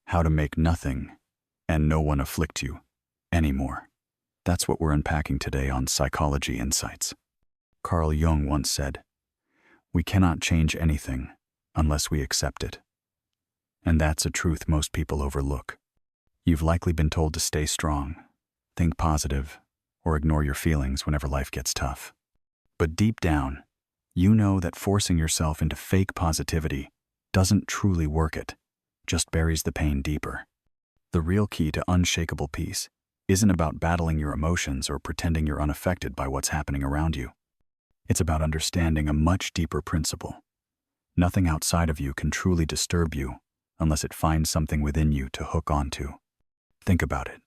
how to make nothing and no one afflict you anymore. That's what we're unpacking today on Psychology Insights. Carl Jung once said, "We cannot change anything unless we accept it." And that's a truth most people overlook. You've likely been told to stay strong, think positive, or ignore your feelings whenever life gets tough. But deep down, you know that forcing yourself into fake positivity doesn't truly work it, just buries the pain deeper. The real key to unshakable peace isn't about battling your emotions or pretending you're unaffected by what's happening around you. It's about understanding a much deeper principle. Nothing outside of you can truly disturb you unless it finds something within you to hook onto. Think about it.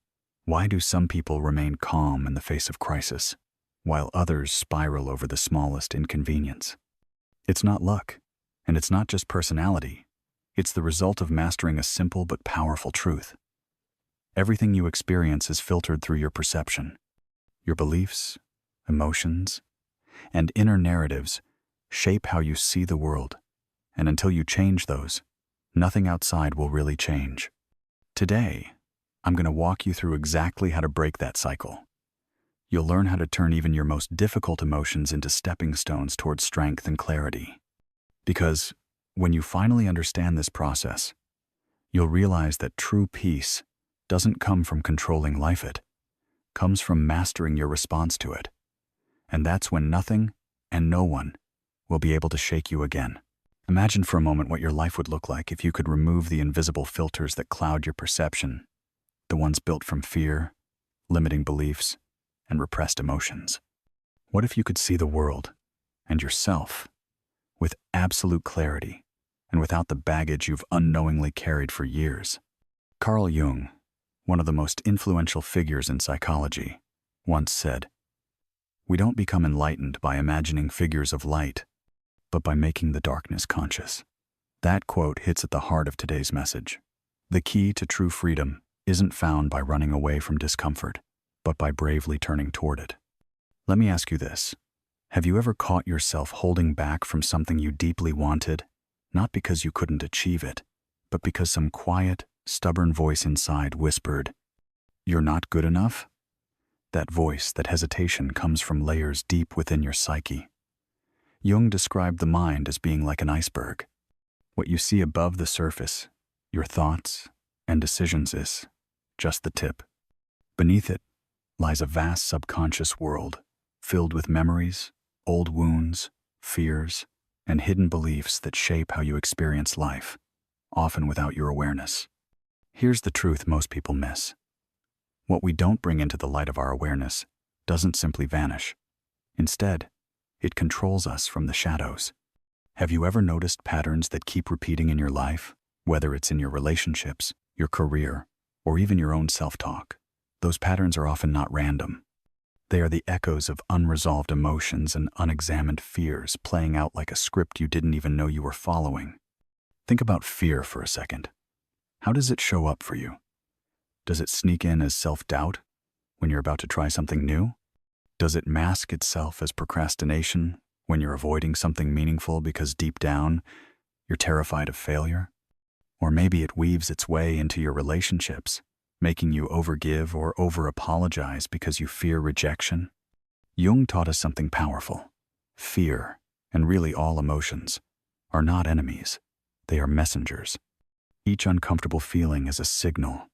Why do some people remain calm in the face of crisis, while others spiral over the smallest inconvenience? It's not luck, and it's not just personality. It's the result of mastering a simple but powerful truth. Everything you experience is filtered through your perception. Your beliefs, emotions, and inner narratives shape how you see the world, and until you change those, nothing outside will really change. Today, I'm going to walk you through exactly how to break that cycle. You'll learn how to turn even your most difficult emotions into stepping stones towards strength and clarity. Because when you finally understand this process, you'll realize that true peace doesn't come from controlling life, it comes from mastering your response to it. And that's when nothing and no one will be able to shake you again. Imagine for a moment what your life would look like if you could remove the invisible filters that cloud your perception, the ones built from fear, limiting beliefs, and repressed emotions. What if you could see the world and yourself with absolute clarity and without the baggage you've unknowingly carried for years? Carl Jung, one of the most influential figures in psychology, once said, "We don't become enlightened by imagining figures of light, but by making the darkness conscious." That quote hits at the heart of today's message. The key to true freedom isn't found by running away from discomfort, but by bravely turning toward it. Let me ask you this. Have you ever caught yourself holding back from something you deeply wanted, not because you couldn't achieve it, but because some quiet, stubborn voice inside whispered, "You're not good enough"? That voice, that hesitation, comes from layers deep within your psyche. Jung described the mind as being like an iceberg. What you see above the surface, your thoughts and decisions, is just the tip. Beneath it lies a vast subconscious world filled with memories, old wounds, fears, and hidden beliefs that shape how you experience life, often without your awareness. Here's the truth most people miss. What we don't bring into the light of our awareness doesn't simply vanish. Instead, it controls us from the shadows. Have you ever noticed patterns that keep repeating in your life, whether it's in your relationships, your career, or even your own self-talk? Those patterns are often not random. They are the echoes of unresolved emotions and unexamined fears playing out like a script you didn't even know you were following. Think about fear for a second. How does it show up for you? Does it sneak in as self-doubt when you're about to try something new? Does it mask itself as procrastination when you're avoiding something meaningful because deep down you're terrified of failure? Or maybe it weaves its way into your relationships, making you overgive or over-apologize because you fear rejection? Jung taught us something powerful. Fear, and really all emotions, are not enemies. They are messengers. Each uncomfortable feeling is a signal,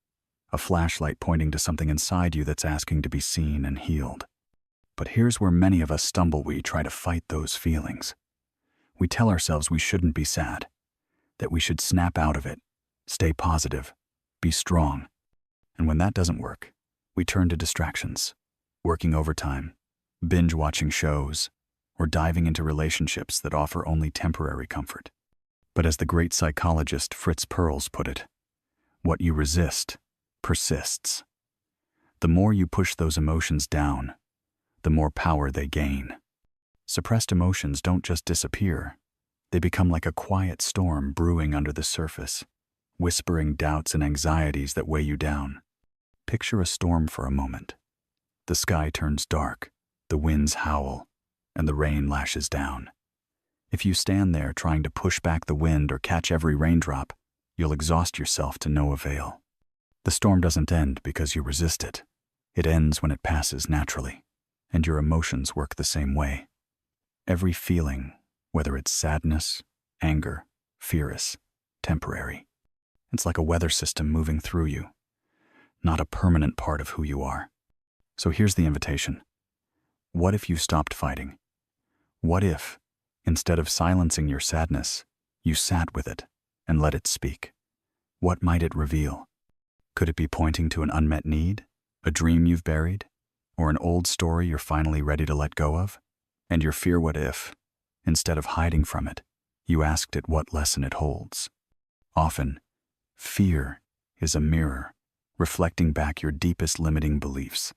a flashlight pointing to something inside you that's asking to be seen and healed. But here's where many of us stumble. We try to fight those feelings. We tell ourselves we shouldn't be sad, that we should snap out of it, stay positive, be strong. And when that doesn't work, we turn to distractions, working overtime, binge-watching shows, or diving into relationships that offer only temporary comfort. But as the great psychologist Fritz Perls put it, what you resist persists. The more you push those emotions down, the more power they gain. Suppressed emotions don't just disappear. They become like a quiet storm brewing under the surface, whispering doubts and anxieties that weigh you down. Picture a storm for a moment. The sky turns dark, the winds howl, and the rain lashes down. If you stand there trying to push back the wind or catch every raindrop, you'll exhaust yourself to no avail. The storm doesn't end because you resist it. It ends when it passes naturally, and your emotions work the same way. Every feeling, whether it's sadness, anger, fear, is temporary. It's like a weather system moving through you, not a permanent part of who you are. So here's the invitation. What if you stopped fighting? What if, instead of silencing your sadness, you sat with it and let it speak? What might it reveal? Could it be pointing to an unmet need, a dream you've buried, or an old story you're finally ready to let go of? And your fear, what if, instead of hiding from it, you asked it what lesson it holds? Often, fear is a mirror, reflecting back your deepest limiting beliefs,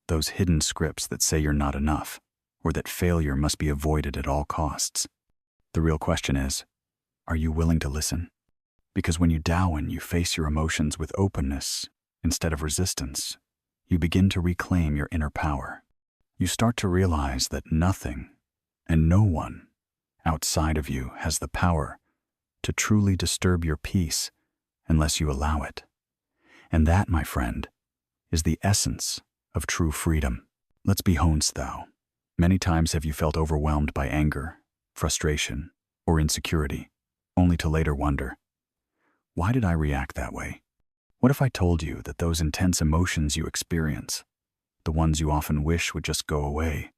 those hidden scripts that say you're not enough, or that failure must be avoided at all costs. The real question is, are you willing to listen? Because when you Tao and you face your emotions with openness instead of resistance, you begin to reclaim your inner power. You start to realize that nothing and no one outside of you has the power to truly disturb your peace unless you allow it. And that, my friend, is the essence of true freedom. Let's be honest, thou. Many times have you felt overwhelmed by anger, frustration, or insecurity, only to later wonder, why did I react that way? What if I told you that those intense emotions you experience, the ones you often wish would just go away,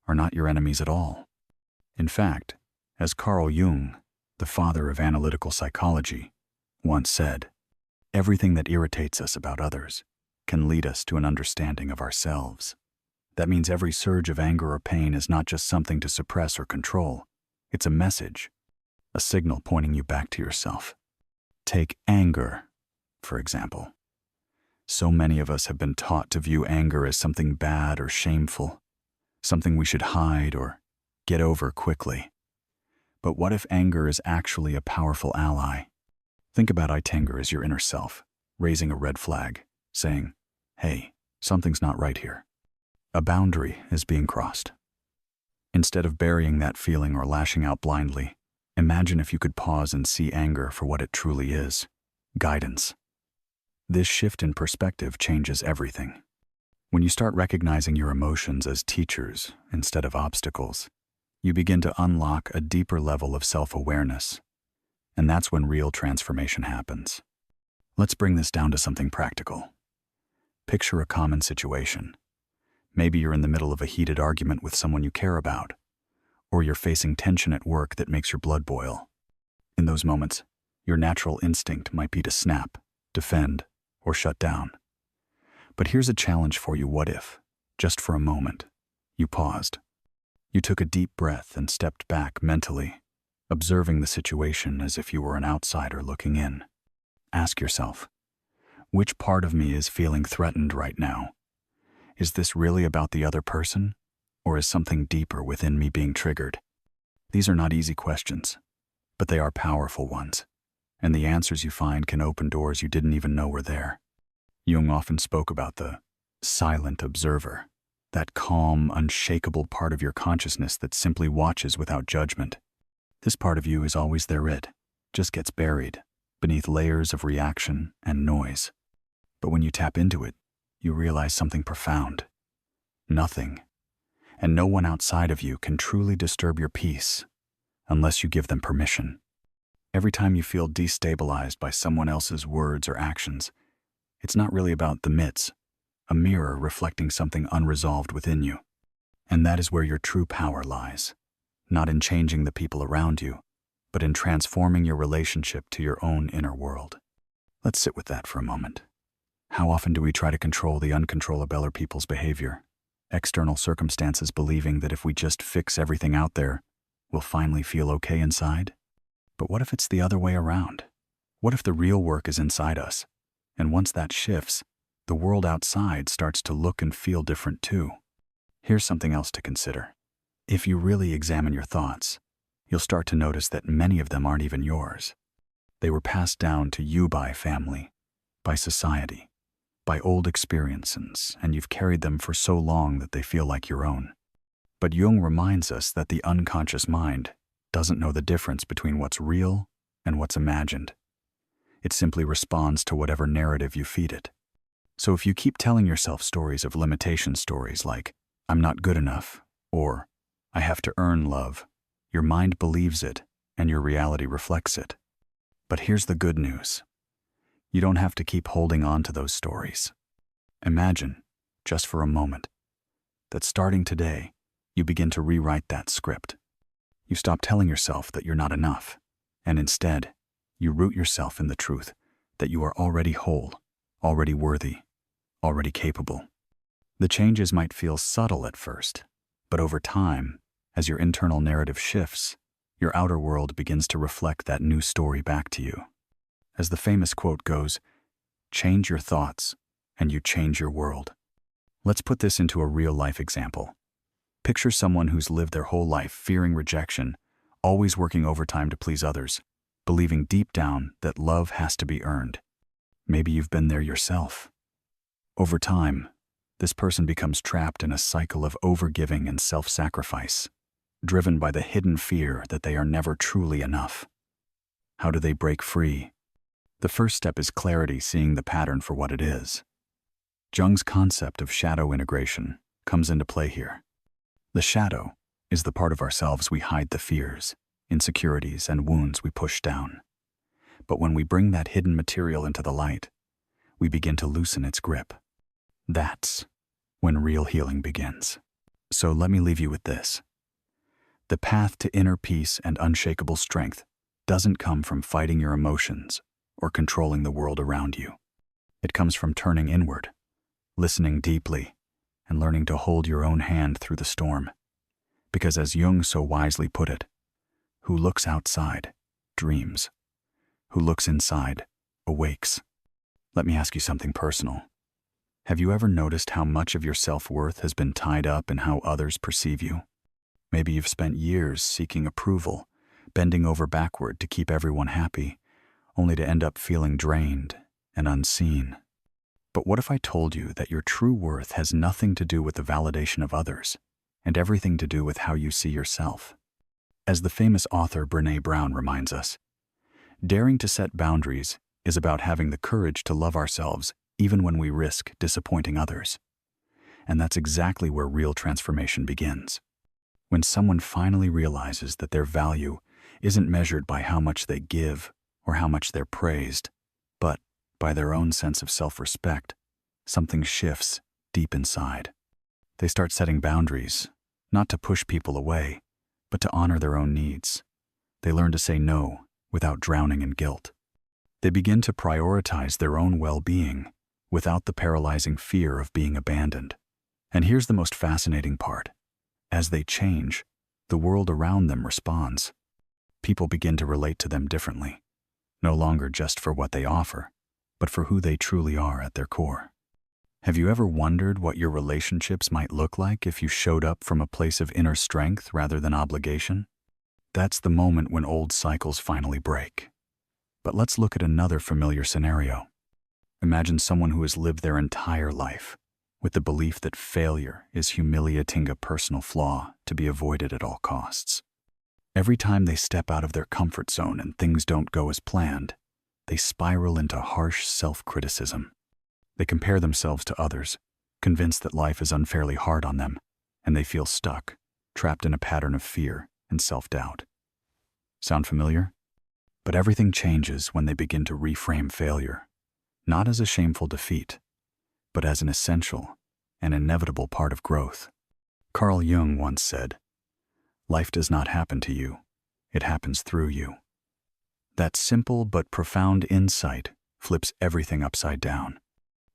are not your enemies at all? In fact, as Carl Jung, the father of analytical psychology, once said, everything that irritates us about others can lead us to an understanding of ourselves. That means every surge of anger or pain is not just something to suppress or control. It's a message, a signal pointing you back to yourself. Take anger, for example. So many of us have been taught to view anger as something bad or shameful, something we should hide or get over quickly. But what if anger is actually a powerful ally? Think about anger as your inner self, raising a red flag, saying, hey, something's not right here. A boundary is being crossed. Instead of burying that feeling or lashing out blindly, imagine if you could pause and see anger for what it truly is, guidance. This shift in perspective changes everything. When you start recognizing your emotions as teachers instead of obstacles, you begin to unlock a deeper level of self-awareness. And that's when real transformation happens. Let's bring this down to something practical. Picture a common situation. Maybe you're in the middle of a heated argument with someone you care about, or you're facing tension at work that makes your blood boil. In those moments, your natural instinct might be to snap, defend, or shut down. But here's a challenge for you. What if, just for a moment, you paused? You took a deep breath and stepped back mentally, observing the situation as if you were an outsider looking in. Ask yourself, which part of me is feeling threatened right now? Is this really about the other person, or is something deeper within me being triggered? These are not easy questions, but they are powerful ones, and the answers you find can open doors you didn't even know were there. Jung often spoke about the silent observer, that calm, unshakable part of your consciousness that simply watches without judgment. This part of you is always there. It just gets buried beneath layers of reaction and noise. But when you tap into it, you realize something profound. Nothing, and no one outside of you can truly disturb your peace unless you give them permission. Every time you feel destabilized by someone else's words or actions, it's not really about the myths, a mirror reflecting something unresolved within you. And that is where your true power lies, not in changing the people around you, but in transforming your relationship to your own inner world. Let's sit with that for a moment. How often do we try to control the uncontrollable other people's behavior, external circumstances, believing that if we just fix everything out there, we'll finally feel okay inside? But what if it's the other way around? What if the real work is inside us, and once that shifts, the world outside starts to look and feel different too? Here's something else to consider. If you really examine your thoughts, you'll start to notice that many of them aren't even yours. They were passed down to you by family, by society, by old experiences, and you've carried them for so long that they feel like your own. But Jung reminds us that the unconscious mind doesn't know the difference between what's real and what's imagined. It simply responds to whatever narrative you feed it. So if you keep telling yourself stories of limitation, stories like, "I'm not good enough," or "I have to earn love," your mind believes it and your reality reflects it. But here's the good news. You don't have to keep holding on to those stories. Imagine, just for a moment, that starting today, you begin to rewrite that script. You stop telling yourself that you're not enough, and instead, you root yourself in the truth that you are already whole, already worthy, already capable. The changes might feel subtle at first, but over time, as your internal narrative shifts, your outer world begins to reflect that new story back to you. As the famous quote goes, "Change your thoughts, and you change your world." Let's put this into a real-life example. Picture someone who's lived their whole life fearing rejection, always working overtime to please others, believing deep down that love has to be earned. Maybe you've been there yourself. Over time, this person becomes trapped in a cycle of overgiving and self-sacrifice, driven by the hidden fear that they are never truly enough. How do they break free? The first step is clarity, seeing the pattern for what it is. Jung's concept of shadow integration comes into play here. The shadow is the part of ourselves we hide the fears, insecurities, and wounds we push down. But when we bring that hidden material into the light, we begin to loosen its grip. That's when real healing begins. So let me leave you with this. The path to inner peace and unshakable strength doesn't come from fighting your emotions or controlling the world around you. It comes from turning inward, listening deeply, and learning to hold your own hand through the storm. Because as Jung so wisely put it, who looks outside dreams. Who looks inside awakes. Let me ask you something personal. Have you ever noticed how much of your self-worth has been tied up in how others perceive you? Maybe you've spent years seeking approval, bending over backward to keep everyone happy, only to end up feeling drained and unseen. But what if I told you that your true worth has nothing to do with the validation of others, and everything to do with how you see yourself? As the famous author Brené Brown reminds us, daring to set boundaries is about having the courage to love ourselves even when we risk disappointing others. And that's exactly where real transformation begins. When someone finally realizes that their value isn't measured by how much they give or how much they're praised, but by their own sense of self-respect, something shifts deep inside. They start setting boundaries, not to push people away, but to honor their own needs. They learn to say no without drowning in guilt. They begin to prioritize their own well-being without the paralyzing fear of being abandoned. And here's the most fascinating part. As they change, the world around them responds. People begin to relate to them differently, no longer just for what they offer, but for who they truly are at their core. Have you ever wondered what your relationships might look like if you showed up from a place of inner strength rather than obligation? That's the moment when old cycles finally break. But let's look at another familiar scenario. Imagine someone who has lived their entire life with the belief that failure is humiliating, a personal flaw to be avoided at all costs. Every time they step out of their comfort zone and things don't go as planned, they spiral into harsh self-criticism. They compare themselves to others, convinced that life is unfairly hard on them, and they feel stuck, trapped in a pattern of fear and self-doubt. Sound familiar? But everything changes when they begin to reframe failure, not as a shameful defeat, but as an essential and inevitable part of growth. Carl Jung once said, "Life does not happen to you, it happens through you." That simple but profound insight flips everything upside down.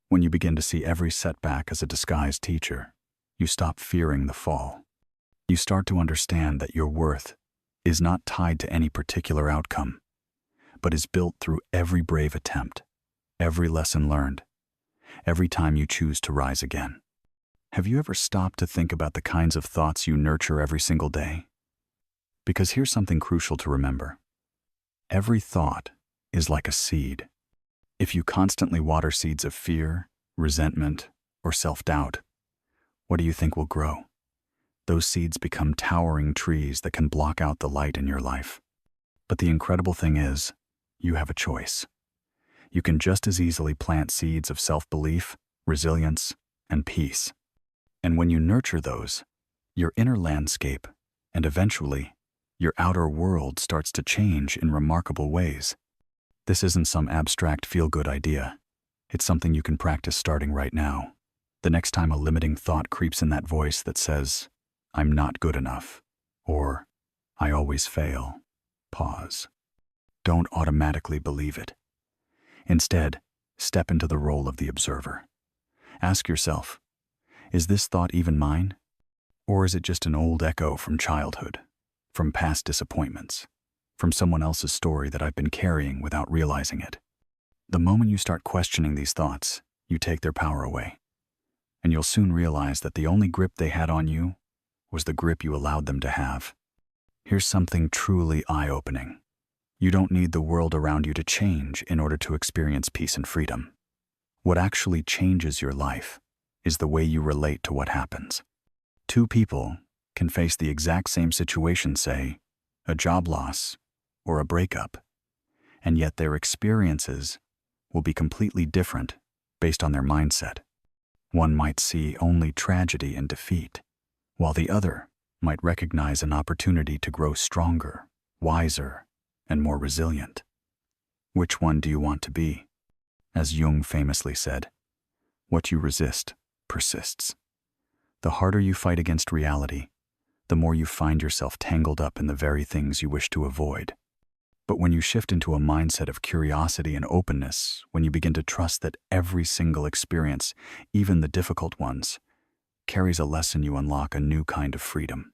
When you begin to see every setback as a disguised teacher, you stop fearing the fall. You start to understand that your worth is not tied to any particular outcome, but is built through every brave attempt, every lesson learned, every time you choose to rise again. Have you ever stopped to think about the kinds of thoughts you nurture every single day? Because here's something crucial to remember. Every thought is like a seed. If you constantly water seeds of fear, resentment, or self-doubt, what do you think will grow? Those seeds become towering trees that can block out the light in your life. But the incredible thing is, you have a choice. you can just as easily plant seeds of self-belief, resilience, and peace. And when you nurture those, your inner landscape, and eventually, your outer world starts to change in remarkable ways. This isn't some abstract feel-good idea. It's something you can practice starting right now. The next time a limiting thought creeps in that voice that says, "I'm not good enough," or "I always fail," pause. Don't automatically believe it. Instead, step into the role of the observer. Ask yourself, is this thought even mine? Or is it just an old echo from childhood, from past disappointments, from someone else's story that I've been carrying without realizing it? The moment you start questioning these thoughts, you take their power away. And you'll soon realize that the only grip they had on you was the grip you allowed them to have. Here's something truly eye-opening. You don't need the world around you to change in order to experience peace and freedom. What actually changes your life is the way you relate to what happens. Two people can face the exact same situation, say, a job loss or a breakup, and yet their experiences will be completely different based on their mindset. One might see only tragedy and defeat, while the other might recognize an opportunity to grow stronger, wiser, and more resilient. Which one do you want to be? As Jung famously said, what you resist persists. The harder you fight against reality, the more you find yourself tangled up in the very things you wish to avoid. But when you shift into a mindset of curiosity and openness, when you begin to trust that every single experience, even the difficult ones, carries a lesson, you unlock a new kind of freedom.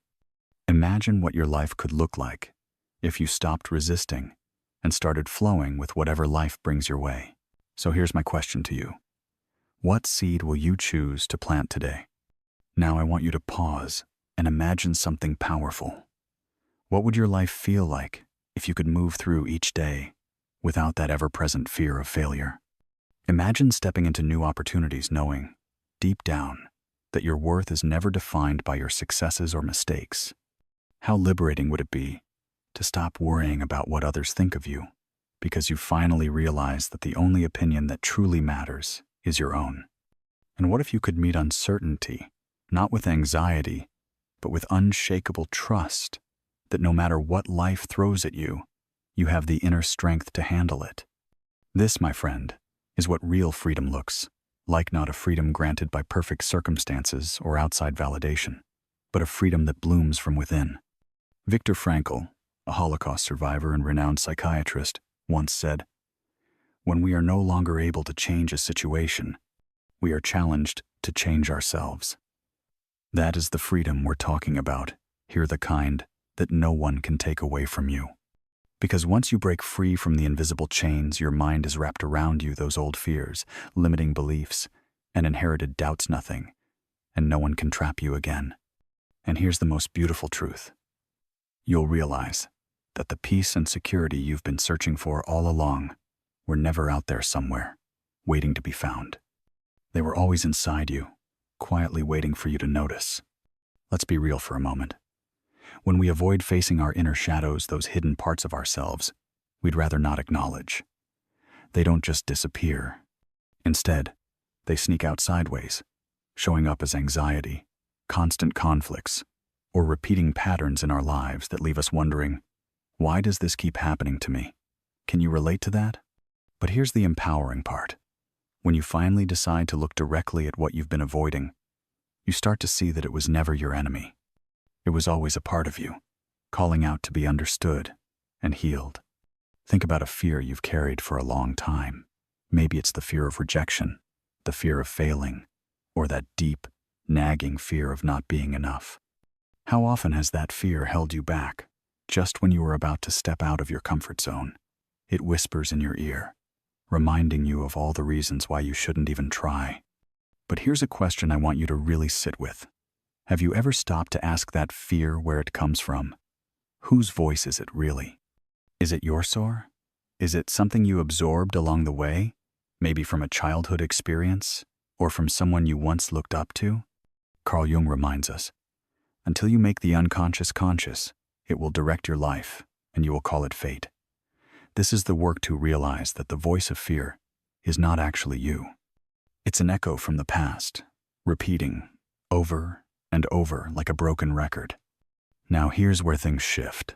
Imagine what your life could look like if you stopped resisting and started flowing with whatever life brings your way. So here's my question to you. What seed will you choose to plant today? Now I want you to pause and imagine something powerful. What would your life feel like if you could move through each day without that ever-present fear of failure? Imagine stepping into new opportunities knowing, deep down, that your worth is never defined by your successes or mistakes. How liberating would it be to stop worrying about what others think of you, because you finally realize that the only opinion that truly matters is your own? And what if you could meet uncertainty, not with anxiety, but with unshakable trust that no matter what life throws at you, you have the inner strength to handle it? This, my friend, is what real freedom looks like, not a freedom granted by perfect circumstances or outside validation, but a freedom that blooms from within. Viktor Frankl, a Holocaust survivor and renowned psychiatrist, once said, "When we are no longer able to change a situation, we are challenged to change ourselves." That is the freedom we're talking about, here the kind that no one can take away from you. Because once you break free from the invisible chains your mind has wrapped around you, those old fears, limiting beliefs, and inherited doubts, nothing, and no one can trap you again. And here's the most beautiful truth. You'll realize that the peace and security you've been searching for all along were never out there somewhere, waiting to be found. They were always inside you, quietly waiting for you to notice. Let's be real for a moment. When we avoid facing our inner shadows, those hidden parts of ourselves we'd rather not acknowledge, they don't just disappear. Instead, they sneak out sideways, showing up as anxiety, constant conflicts, or repeating patterns in our lives that leave us wondering, why does this keep happening to me? Can you relate to that? But here's the empowering part. When you finally decide to look directly at what you've been avoiding, you start to see that it was never your enemy. It was always a part of you, calling out to be understood and healed. Think about a fear you've carried for a long time. Maybe it's the fear of rejection, the fear of failing, or that deep, nagging fear of not being enough. How often has that fear held you back, just when you were about to step out of your comfort zone? It whispers in your ear, reminding you of all the reasons why you shouldn't even try. But here's a question I want you to really sit with. Have you ever stopped to ask that fear where it comes from? Whose voice is it really? Is it your soar? Is it something you absorbed along the way, maybe from a childhood experience, or from someone you once looked up to? Carl Jung reminds us, until you make the unconscious conscious, it will direct your life, and you will call it fate. This is the work to realize that the voice of fear is not actually you. It's an echo from the past, repeating over and over like a broken record. Now here's where things shift.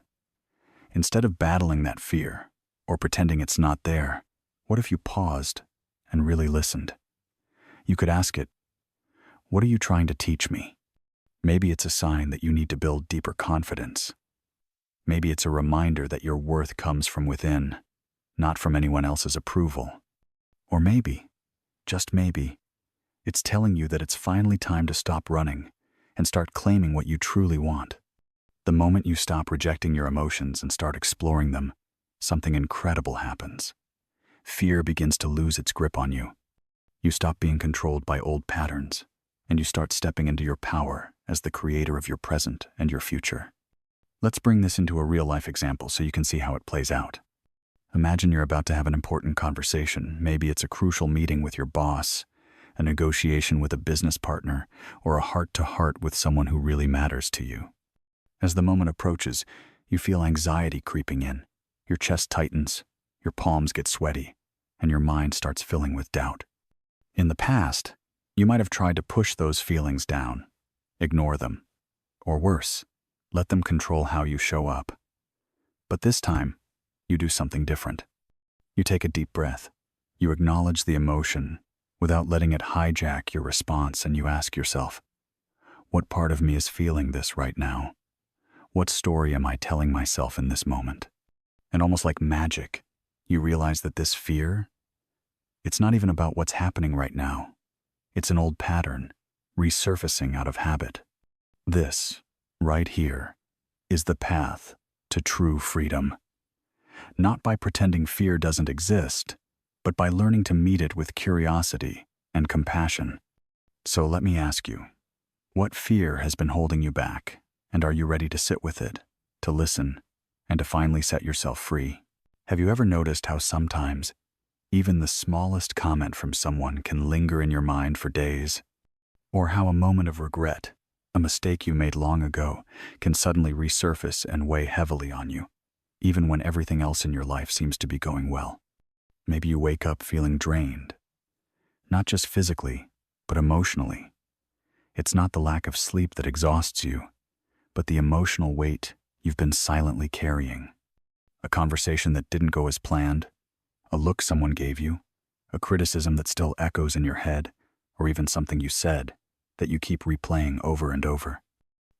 Instead of battling that fear or pretending it's not there, what if you paused and really listened? You could ask it, what are you trying to teach me? Maybe it's a sign that you need to build deeper confidence. Maybe it's a reminder that your worth comes from within, not from anyone else's approval. Or maybe, just maybe, it's telling you that it's finally time to stop running and start claiming what you truly want. The moment you stop rejecting your emotions and start exploring them, something incredible happens. Fear begins to lose its grip on you. You stop being controlled by old patterns, and you start stepping into your power as the creator of your present and your future. Let's bring this into a real-life example so you can see how it plays out. Imagine you're about to have an important conversation. Maybe it's a crucial meeting with your boss, a negotiation with a business partner, or a heart-to-heart with someone who really matters to you. As the moment approaches, you feel anxiety creeping in. Your chest tightens, your palms get sweaty, and your mind starts filling with doubt. In the past, you might have tried to push those feelings down, ignore them, or worse, let them control how you show up. But this time, you do something different. You take a deep breath. You acknowledge the emotion without letting it hijack your response, and you ask yourself, what part of me is feeling this right now? What story am I telling myself in this moment? And almost like magic, you realize that this fear, it's not even about what's happening right now. It's an old pattern, resurfacing out of habit. This, right here, is the path to true freedom. Not by pretending fear doesn't exist, but by learning to meet it with curiosity and compassion. So let me ask you, what fear has been holding you back? And are you ready to sit with it, to listen, and to finally set yourself free? Have you ever noticed how sometimes even the smallest comment from someone can linger in your mind for days? Or how a moment of regret, a mistake you made long ago, can suddenly resurface and weigh heavily on you, even when everything else in your life seems to be going well? Maybe you wake up feeling drained, not just physically, but emotionally. It's not the lack of sleep that exhausts you, but the emotional weight you've been silently carrying. A conversation that didn't go as planned, a look someone gave you, a criticism that still echoes in your head, or even something you said that you keep replaying over and over.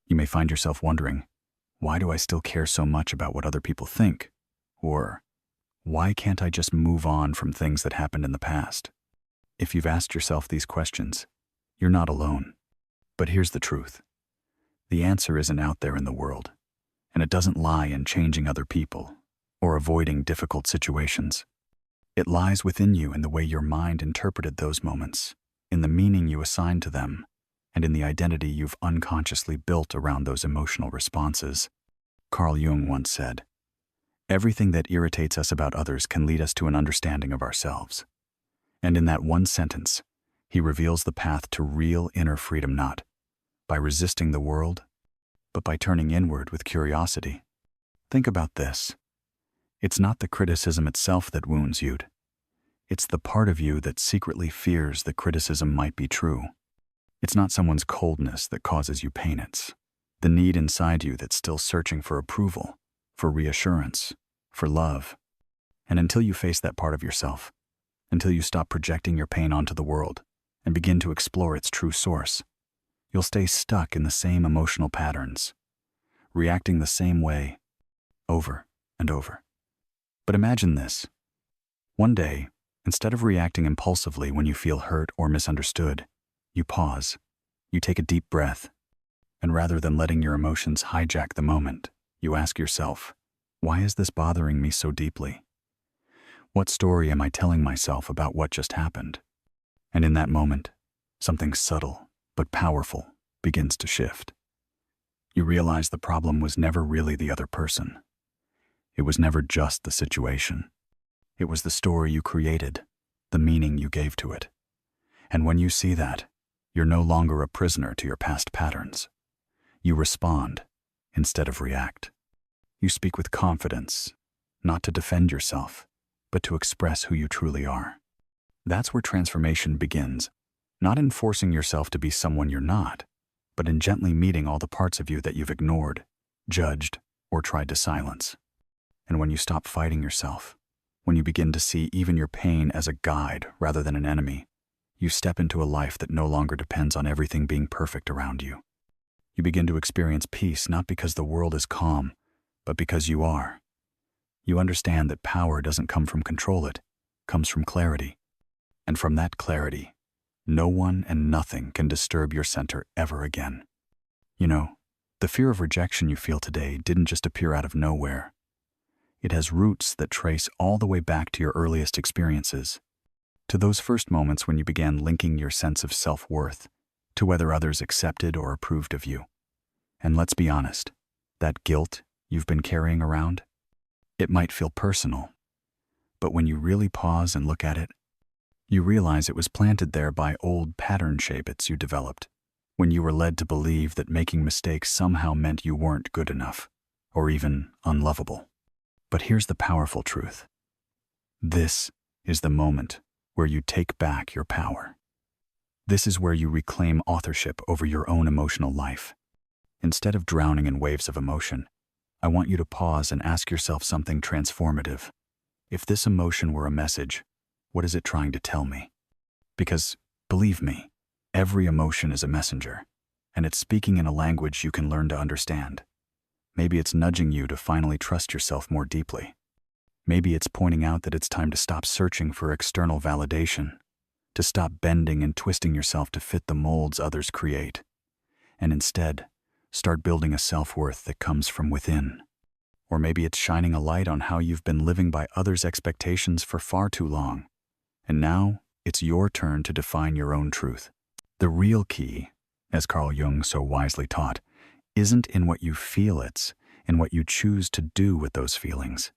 You may find yourself wondering, why do I still care so much about what other people think? Or, why can't I just move on from things that happened in the past? If you've asked yourself these questions, you're not alone. But here's the truth. The answer isn't out there in the world, and it doesn't lie in changing other people or avoiding difficult situations. It lies within you in the way your mind interpreted those moments, in the meaning you assigned to them, and in the identity you've unconsciously built around those emotional responses. Carl Jung once said, "Everything that irritates us about others can lead us to an understanding of ourselves." And in that one sentence, he reveals the path to real inner freedom, not by resisting the world, but by turning inward with curiosity. Think about this. It's not the criticism itself that wounds you. It's the part of you that secretly fears the criticism might be true. It's not someone's coldness that causes you pain. It's the need inside you that's still searching for approval, for reassurance, for love. And until you face that part of yourself, until you stop projecting your pain onto the world and begin to explore its true source, you'll stay stuck in the same emotional patterns, reacting the same way over and over. But imagine this. One day, instead of reacting impulsively when you feel hurt or misunderstood, you pause, you take a deep breath, and rather than letting your emotions hijack the moment, you ask yourself, why is this bothering me so deeply? What story am I telling myself about what just happened? And in that moment, something subtle but powerful begins to shift. You realize the problem was never really the other person. It was never just the situation. It was the story you created, the meaning you gave to it. And when you see that, you're no longer a prisoner to your past patterns. You respond instead of react. You speak with confidence, not to defend yourself, but to express who you truly are. That's where transformation begins, not in forcing yourself to be someone you're not, but in gently meeting all the parts of you that you've ignored, judged, or tried to silence. And when you stop fighting yourself, when you begin to see even your pain as a guide rather than an enemy, you step into a life that no longer depends on everything being perfect around you. You begin to experience peace not because the world is calm, but because you are. You understand that power doesn't come from control, it comes from clarity. And from that clarity, no one and nothing can disturb your center ever again. You know, the fear of rejection you feel today didn't just appear out of nowhere. It has roots that trace all the way back to your earliest experiences, to those first moments when you began linking your sense of self-worth to whether others accepted or approved of you. And let's be honest, that guilt you've been carrying around, it might feel personal, but when you really pause and look at it, you realize it was planted there by old pattern shapes you developed, when you were led to believe that making mistakes somehow meant you weren't good enough, or even unlovable. But here's the powerful truth. This is the moment where you take back your power. This is where you reclaim authorship over your own emotional life. Instead of drowning in waves of emotion, I want you to pause and ask yourself something transformative. If this emotion were a message, what is it trying to tell me? Because, believe me, every emotion is a messenger, and it's speaking in a language you can learn to understand. Maybe it's nudging you to finally trust yourself more deeply. Maybe it's pointing out that it's time to stop searching for external validation, to stop bending and twisting yourself to fit the molds others create, and instead, start building a self-worth that comes from within. Or maybe it's shining a light on how you've been living by others' expectations for far too long, and now it's your turn to define your own truth. The real key, as Carl Jung so wisely taught, isn't in what you feel, it's in what you choose to do with those feelings.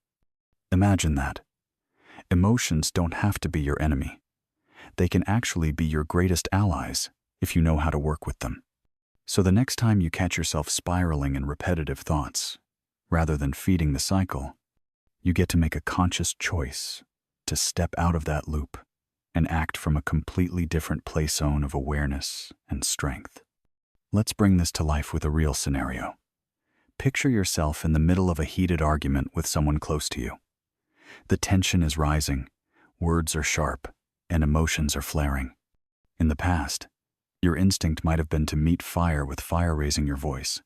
Imagine that. Emotions don't have to be your enemy. They can actually be your greatest allies if you know how to work with them. So the next time you catch yourself spiraling in repetitive thoughts, rather than feeding the cycle, you get to make a conscious choice to step out of that loop and act from a completely different place zone of awareness and strength. Let's bring this to life with a real scenario. Picture yourself in the middle of a heated argument with someone close to you. The tension is rising, words are sharp, and emotions are flaring. In the past, your instinct might have been to meet fire with fire, raising your voice,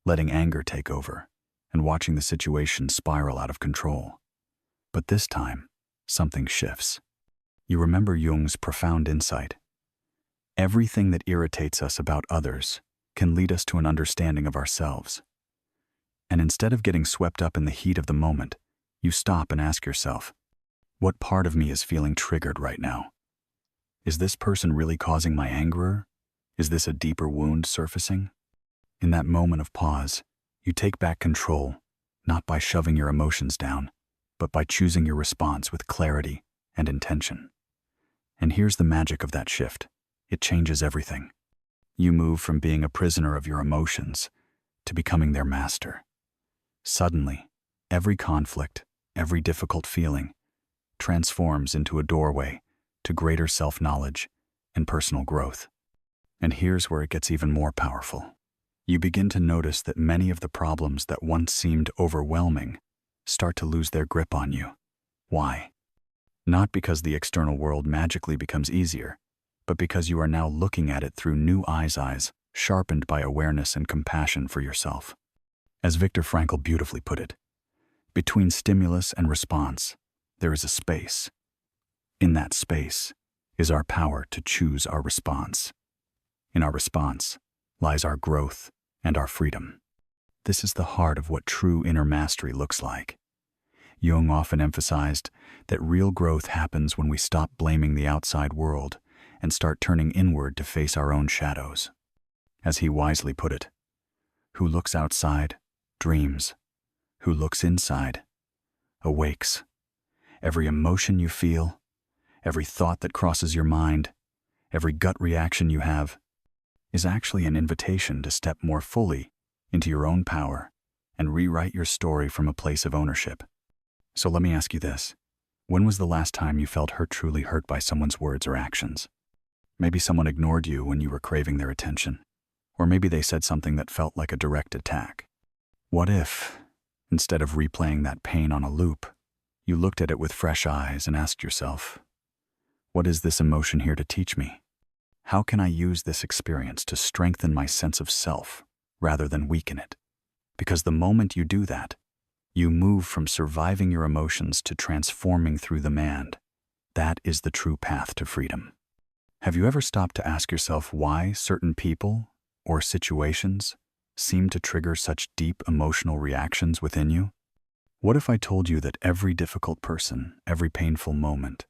letting anger take over, and watching the situation spiral out of control. But this time, something shifts. You remember Jung's profound insight. Everything that irritates us about others can lead us to an understanding of ourselves. And instead of getting swept up in the heat of the moment, you stop and ask yourself, what part of me is feeling triggered right now? Is this person really causing my anger? Is this a deeper wound surfacing? In that moment of pause, you take back control, not by shoving your emotions down, but by choosing your response with clarity and intention. And here's the magic of that shift. It changes everything. You move from being a prisoner of your emotions to becoming their master. Suddenly, every conflict, every difficult feeling, transforms into a doorway to greater self-knowledge and personal growth. And here's where it gets even more powerful. You begin to notice that many of the problems that once seemed overwhelming start to lose their grip on you. Why? Not because the external world magically becomes easier, but because you are now looking at it through new eyes sharpened by awareness and compassion for yourself. As Viktor Frankl beautifully put it, between stimulus and response, there is a space. In that space is our power to choose our response. In our response lies our growth and our freedom. This is the heart of what true inner mastery looks like. Jung often emphasized that real growth happens when we stop blaming the outside world and start turning inward to face our own shadows. As he wisely put it, who looks outside dreams, who looks inside awakes. Every emotion you feel, every thought that crosses your mind, every gut reaction you have, is actually an invitation to step more fully into your own power and rewrite your story from a place of ownership. So let me ask you this. When was the last time you felt truly hurt by someone's words or actions? Maybe someone ignored you when you were craving their attention. Or maybe they said something that felt like a direct attack. What if, instead of replaying that pain on a loop, you looked at it with fresh eyes and asked yourself, what is this emotion here to teach me? How can I use this experience to strengthen my sense of self rather than weaken it? Because the moment you do that, you move from surviving your emotions to transforming through them, and that is the true path to freedom. Have you ever stopped to ask yourself why certain people or situations seem to trigger such deep emotional reactions within you? What if I told you that every difficult person, every painful moment,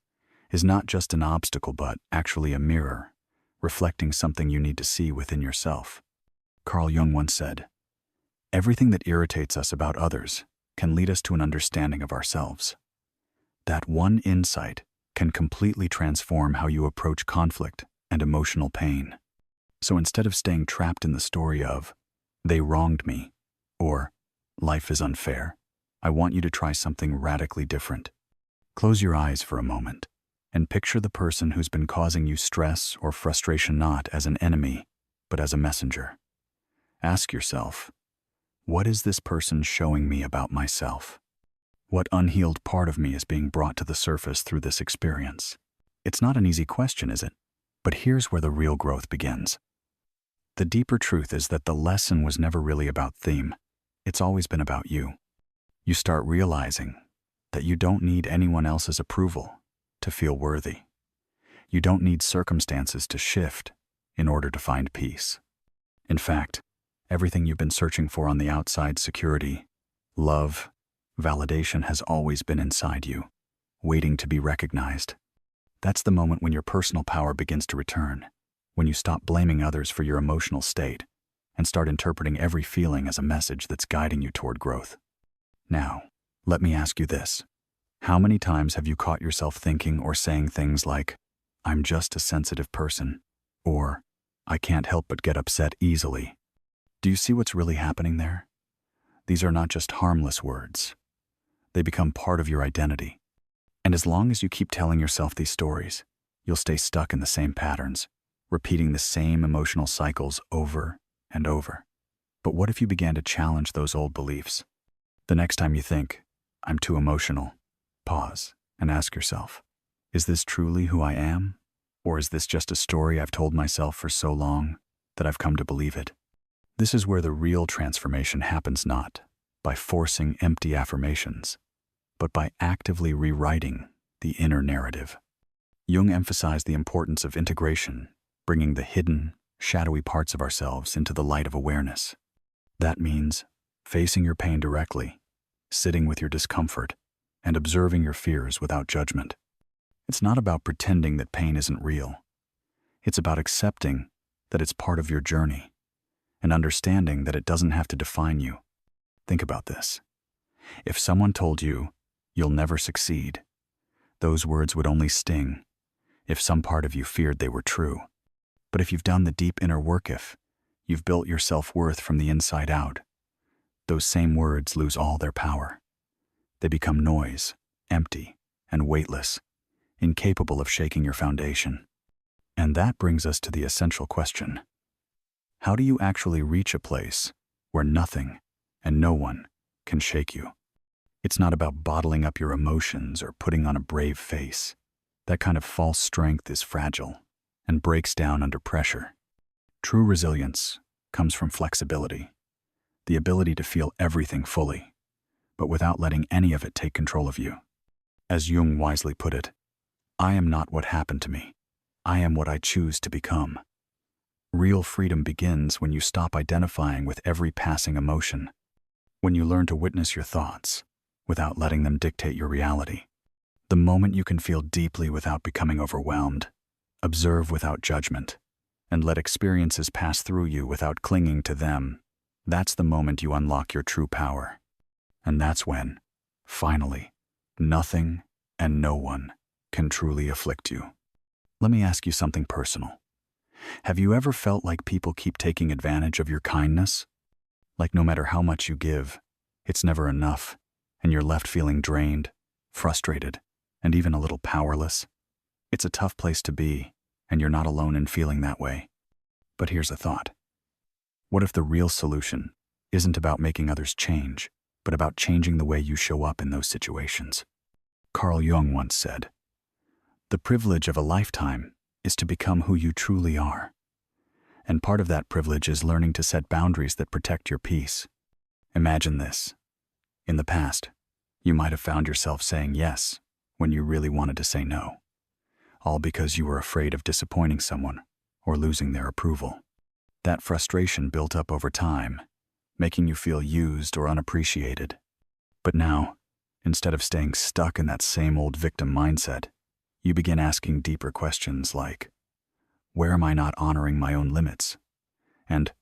is not just an obstacle but actually a mirror, reflecting something you need to see within yourself? Carl Jung once said, "Everything that irritates us about others can lead us to an understanding of ourselves." That one insight can completely transform how you approach conflict and emotional pain. So instead of staying trapped in the story of, "They wronged me," or "Life is unfair," I want you to try something radically different. Close your eyes for a moment and picture the person who's been causing you stress or frustration not as an enemy, but as a messenger. Ask yourself, what is this person showing me about myself? What unhealed part of me is being brought to the surface through this experience? It's not an easy question, is it? But here's where the real growth begins. The deeper truth is that the lesson was never really about them. It's always been about you. You start realizing that you don't need anyone else's approval to feel worthy. You don't need circumstances to shift in order to find peace. In fact, everything you've been searching for on the outside, security, love, validation, has always been inside you, waiting to be recognized. That's the moment when your personal power begins to return, when you stop blaming others for your emotional state and start interpreting every feeling as a message that's guiding you toward growth. Now, let me ask you this. How many times have you caught yourself thinking or saying things like, "I'm just a sensitive person," or "I can't help but get upset easily"? Do you see what's really happening there? These are not just harmless words. They become part of your identity. And as long as you keep telling yourself these stories, you'll stay stuck in the same patterns, repeating the same emotional cycles over and over. But what if you began to challenge those old beliefs? The next time you think, "I'm too emotional," pause and ask yourself, is this truly who I am? Or is this just a story I've told myself for so long that I've come to believe it? This is where the real transformation happens, not by forcing empty affirmations, but by actively rewriting the inner narrative. Jung emphasized the importance of integration, bringing the hidden, shadowy parts of ourselves into the light of awareness. That means facing your pain directly, sitting with your discomfort, and observing your fears without judgment. It's not about pretending that pain isn't real. It's about accepting that it's part of your journey and understanding that it doesn't have to define you. Think about this. If someone told you, "You'll never succeed," those words would only sting if some part of you feared they were true. But if you've done the deep inner work, if you've built your self-worth from the inside out, those same words lose all their power. They become noise, empty and weightless, incapable of shaking your foundation. And that brings us to the essential question. How do you actually reach a place where nothing and no one can shake you? It's not about bottling up your emotions or putting on a brave face. That kind of false strength is fragile and breaks down under pressure. True resilience comes from flexibility, the ability to feel everything fully, but without letting any of it take control of you. As Jung wisely put it, "I am not what happened to me. I am what I choose to become." Real freedom begins when you stop identifying with every passing emotion, when you learn to witness your thoughts without letting them dictate your reality. The moment you can feel deeply without becoming overwhelmed, observe without judgment, and let experiences pass through you without clinging to them, that's the moment you unlock your true power. And that's when, finally, nothing and no one can truly afflict you. Let me ask you something personal. Have you ever felt like people keep taking advantage of your kindness? Like no matter how much you give, it's never enough, and you're left feeling drained, frustrated, and even a little powerless. It's a tough place to be, and you're not alone in feeling that way. But here's a thought. What if the real solution isn't about making others change, but about changing the way you show up in those situations? Carl Jung once said, "The privilege of a lifetime is to become who you truly are." And part of that privilege is learning to set boundaries that protect your peace. Imagine this. In the past, you might have found yourself saying yes when you really wanted to say no, all because you were afraid of disappointing someone or losing their approval. That frustration built up over time, making you feel used or unappreciated. But now, instead of staying stuck in that same old victim mindset, you begin asking deeper questions like, where am I not honoring my own limits? And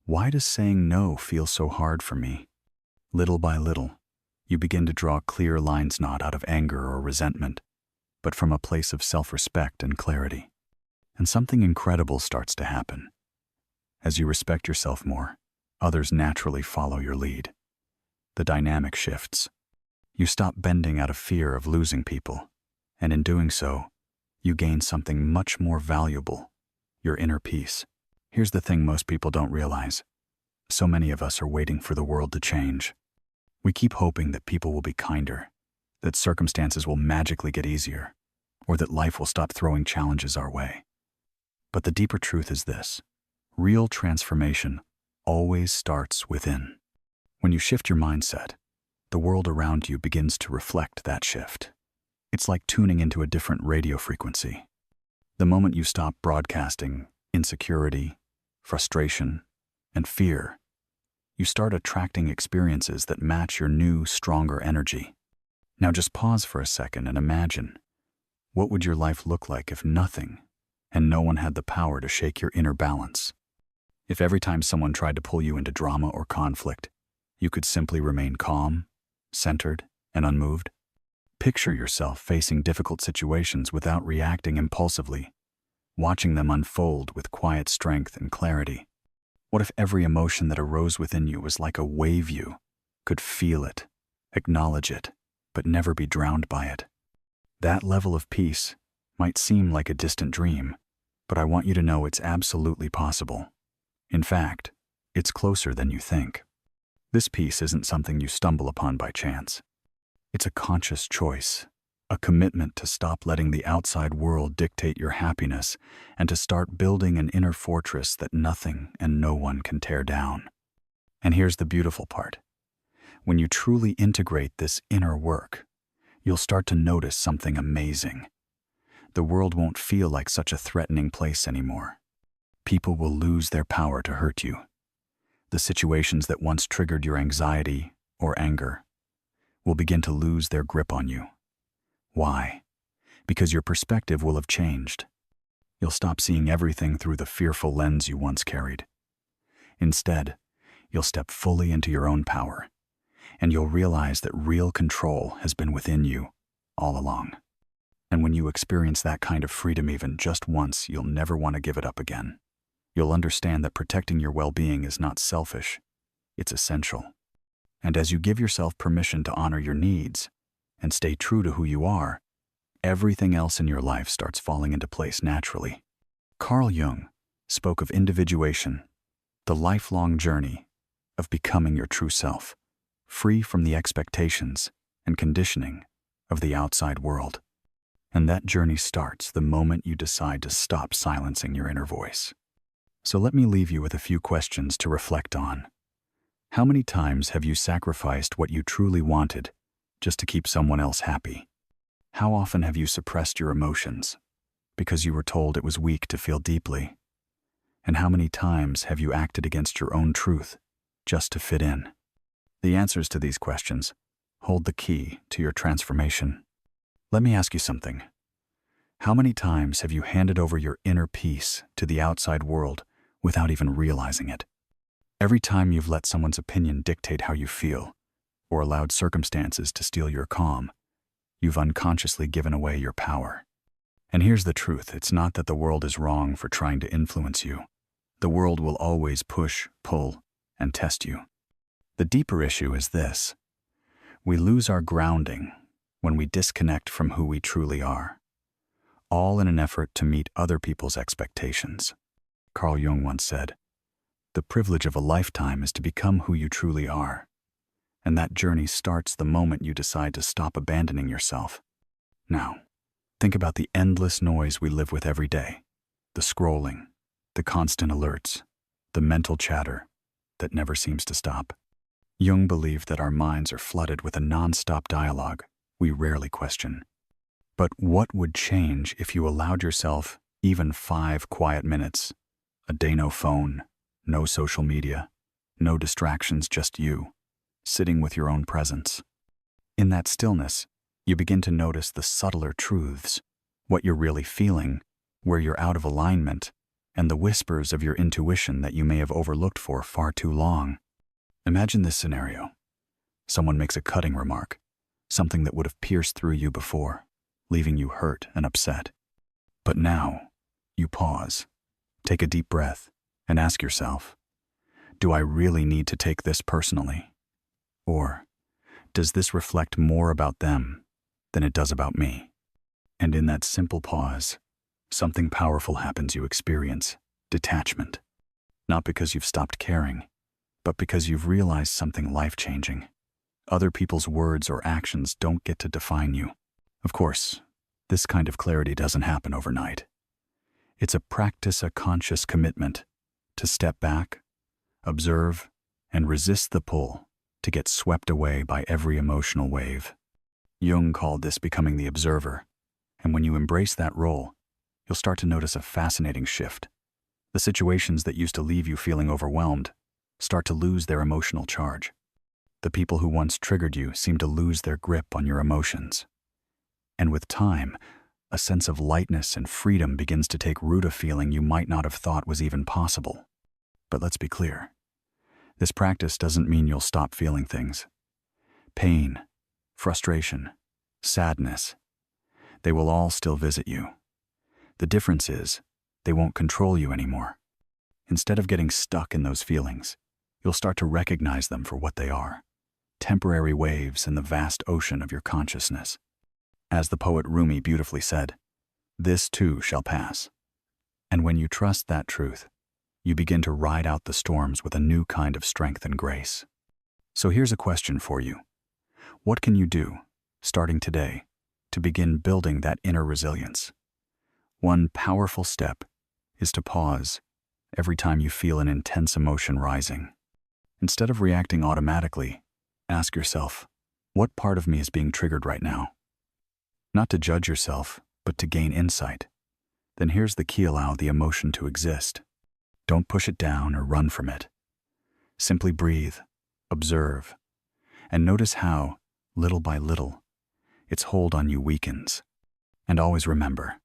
why does saying no feel so hard for me? Little by little, you begin to draw clear lines not out of anger or resentment, but from a place of self-respect and clarity. And something incredible starts to happen. As you respect yourself more, others naturally follow your lead. The dynamic shifts. You stop bending out of fear of losing people, and in doing so, you gain something much more valuable, your inner peace. Here's the thing most people don't realize. So many of us are waiting for the world to change. We keep hoping that people will be kinder, that circumstances will magically get easier, or that life will stop throwing challenges our way. But the deeper truth is this. Real transformation always starts within. When you shift your mindset, the world around you begins to reflect that shift. It's like tuning into a different radio frequency. The moment you stop broadcasting insecurity, frustration, and fear, you start attracting experiences that match your new, stronger energy. Now just pause for a second and imagine, what would your life look like if nothing and no one had the power to shake your inner balance? If every time someone tried to pull you into drama or conflict, you could simply remain calm, centered, and unmoved? Picture yourself facing difficult situations without reacting impulsively, watching them unfold with quiet strength and clarity. What if every emotion that arose within you was like a wave you could feel it, acknowledge it, but never be drowned by it? That level of peace might seem like a distant dream, but I want you to know it's absolutely possible. In fact, it's closer than you think. This peace isn't something you stumble upon by chance. It's a conscious choice, a commitment to stop letting the outside world dictate your happiness and to start building an inner fortress that nothing and no one can tear down. And here's the beautiful part. When you truly integrate this inner work, you'll start to notice something amazing. The world won't feel like such a threatening place anymore. People will lose their power to hurt you. The situations that once triggered your anxiety or anger will begin to lose their grip on you. Why? Because your perspective will have changed. You'll stop seeing everything through the fearful lens you once carried. Instead, you'll step fully into your own power, and you'll realize that real control has been within you all along. And when you experience that kind of freedom even just once, you'll never want to give it up again. You'll understand that protecting your well-being is not selfish, it's essential. And as you give yourself permission to honor your needs and stay true to who you are, everything else in your life starts falling into place naturally. Carl Jung spoke of individuation, the lifelong journey of becoming your true self, free from the expectations and conditioning of the outside world. And that journey starts the moment you decide to stop silencing your inner voice. So let me leave you with a few questions to reflect on. How many times have you sacrificed what you truly wanted just to keep someone else happy? How often have you suppressed your emotions because you were told it was weak to feel deeply? And how many times have you acted against your own truth just to fit in? The answers to these questions hold the key to your transformation. Let me ask you something. How many times have you handed over your inner peace to the outside world without even realizing it? Every time you've let someone's opinion dictate how you feel, or allowed circumstances to steal your calm, you've unconsciously given away your power. And here's the truth, it's not that the world is wrong for trying to influence you. The world will always push, pull, and test you. The deeper issue is this. We lose our grounding when we disconnect from who we truly are, all in an effort to meet other people's expectations. Carl Jung once said, "The privilege of a lifetime is to become who you truly are, and that journey starts the moment you decide to stop abandoning yourself." Now, think about the endless noise we live with every day, the scrolling, the constant alerts, the mental chatter that never seems to stop. Jung believed that our minds are flooded with a non-stop dialogue we rarely question. But what would change if you allowed yourself even 5 quiet minutes? A day no phone, no social media, no distractions, just you, sitting with your own presence. In that stillness, you begin to notice the subtler truths, what you're really feeling, where you're out of alignment, and the whispers of your intuition that you may have overlooked for far too long. Imagine this scenario. Someone makes a cutting remark, something that would have pierced through you before, leaving you hurt and upset. But now, you pause, take a deep breath, and ask yourself, do I really need to take this personally? Or does this reflect more about them than it does about me? And in that simple pause, something powerful happens. You experience detachment, not because you've stopped caring, but because you've realized something life-changing. Other people's words or actions don't get to define you. Of course, this kind of clarity doesn't happen overnight. It's a practice, a conscious commitment to step back, observe, and resist the pull to get swept away by every emotional wave. Jung called this becoming the observer, and when you embrace that role, you'll start to notice a fascinating shift. The situations that used to leave you feeling overwhelmed start to lose their emotional charge. The people who once triggered you seem to lose their grip on your emotions. And with time, a sense of lightness and freedom begins to take root, a feeling you might not have thought was even possible. But let's be clear. This practice doesn't mean you'll stop feeling things. Pain, frustration, sadness, they will all still visit you. The difference is, they won't control you anymore. Instead of getting stuck in those feelings, you'll start to recognize them for what they are, temporary waves in the vast ocean of your consciousness. As the poet Rumi beautifully said, "This too shall pass." And when you trust that truth, you begin to ride out the storms with a new kind of strength and grace. So here's a question for you. What can you do, starting today, to begin building that inner resilience? One powerful step is to pause every time you feel an intense emotion rising. Instead of reacting automatically, ask yourself, what part of me is being triggered right now? Not to judge yourself, but to gain insight. Then here's the key: allow the emotion to exist. Don't push it down or run from it. Simply breathe, observe, and notice how, little by little, its hold on you weakens. And always remember,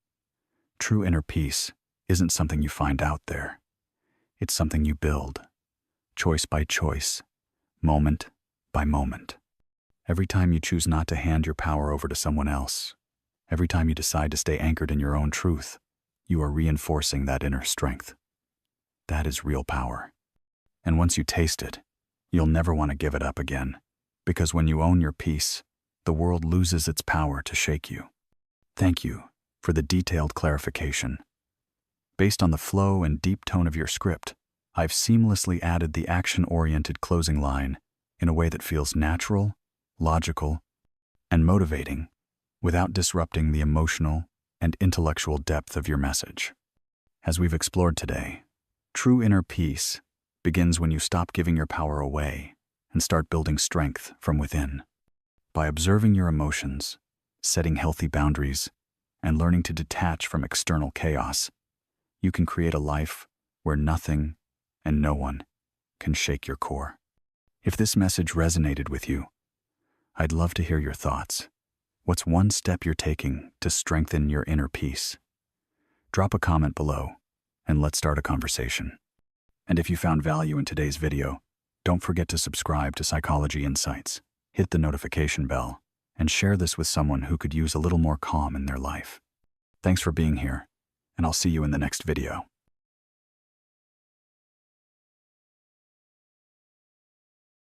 true inner peace isn't something you find out there. It's something you build, choice by choice, moment by moment. Every time you choose not to hand your power over to someone else, every time you decide to stay anchored in your own truth, you are reinforcing that inner strength. That is real power. And once you taste it, you'll never want to give it up again, because when you own your peace, the world loses its power to shake you. Thank you for the detailed clarification. Based on the flow and deep tone of your script, I've seamlessly added the action-oriented closing line in a way that feels natural, logical, and motivating without disrupting the emotional and intellectual depth of your message. As we've explored today, true inner peace begins when you stop giving your power away and start building strength from within. By observing your emotions, setting healthy boundaries, and learning to detach from external chaos, you can create a life where nothing and no one can shake your core. If this message resonated with you, I'd love to hear your thoughts. What's one step you're taking to strengthen your inner peace? Drop a comment below, and let's start a conversation. And if you found value in today's video, don't forget to subscribe to Psychology Insights, hit the notification bell, and share this with someone who could use a little more calm in their life. Thanks for being here, and I'll see you in the next video.